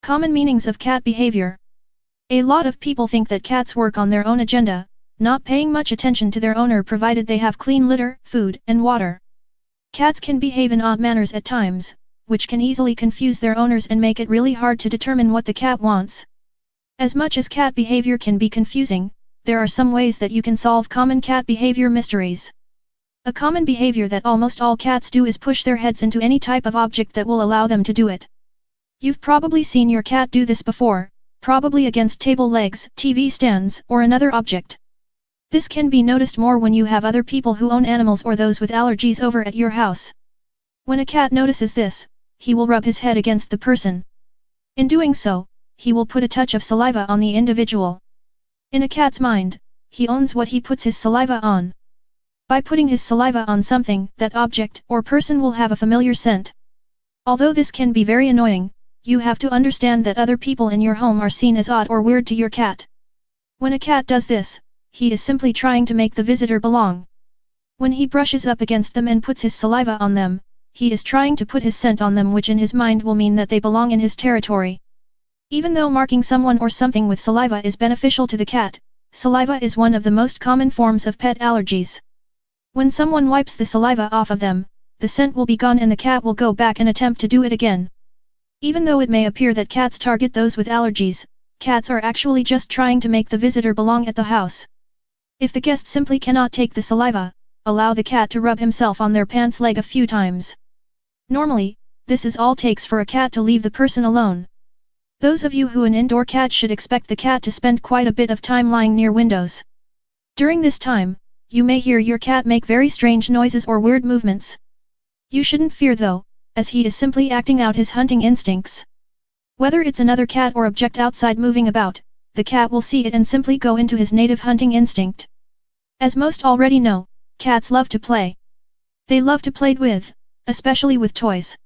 Common meanings of cat behavior. A lot of people think that cats work on their own agenda, not paying much attention to their owner provided they have clean litter, food, and water. Cats can behave in odd manners at times, which can easily confuse their owners and make it really hard to determine what the cat wants. As much as cat behavior can be confusing, there are some ways that you can solve common cat behavior mysteries. A common behavior that almost all cats do is push their heads into any type of object that will allow them to do it. You've probably seen your cat do this before, probably against table legs, TV stands, or another object. This can be noticed more when you have other people who own animals or those with allergies over at your house. When a cat notices this, he will rub his head against the person. In doing so, he will put a touch of saliva on the individual. In a cat's mind, he owns what he puts his saliva on. By putting his saliva on something, that object or person will have a familiar scent. Although this can be very annoying, you have to understand that other people in your home are seen as odd or weird to your cat. When a cat does this, he is simply trying to make the visitor belong. When he brushes up against them and puts his saliva on them, he is trying to put his scent on them, which in his mind will mean that they belong in his territory. Even though marking someone or something with saliva is beneficial to the cat, saliva is one of the most common forms of pet allergies. When someone wipes the saliva off of them, the scent will be gone and the cat will go back and attempt to do it again. Even though it may appear that cats target those with allergies, cats are actually just trying to make the visitor belong at the house. If the guest simply cannot take the saliva, allow the cat to rub himself on their pants leg a few times. Normally, this is all takes for a cat to leave the person alone. Those of you who an indoor cat should expect the cat to spend quite a bit of time lying near windows. During this time, you may hear your cat make very strange noises or weird movements. You shouldn't fear though, as he is simply acting out his hunting instincts. Whether it's another cat or object outside moving about, the cat will see it and simply go into his native hunting instinct. As most already know, cats love to play. They love to play with, especially with toys.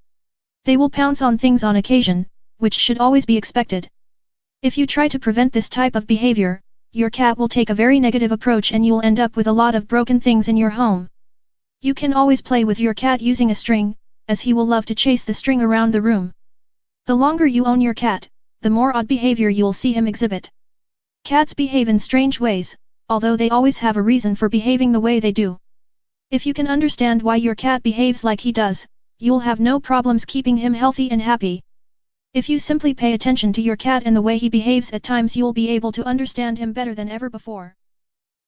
They will pounce on things on occasion, which should always be expected. If you try to prevent this type of behavior, your cat will take a very negative approach and you'll end up with a lot of broken things in your home. You can always play with your cat using a string, as he will love to chase the string around the room. The longer you own your cat, the more odd behavior you'll see him exhibit. Cats behave in strange ways, although they always have a reason for behaving the way they do. If you can understand why your cat behaves like he does, you'll have no problems keeping him healthy and happy. If you simply pay attention to your cat and the way he behaves at times, you'll be able to understand him better than ever before.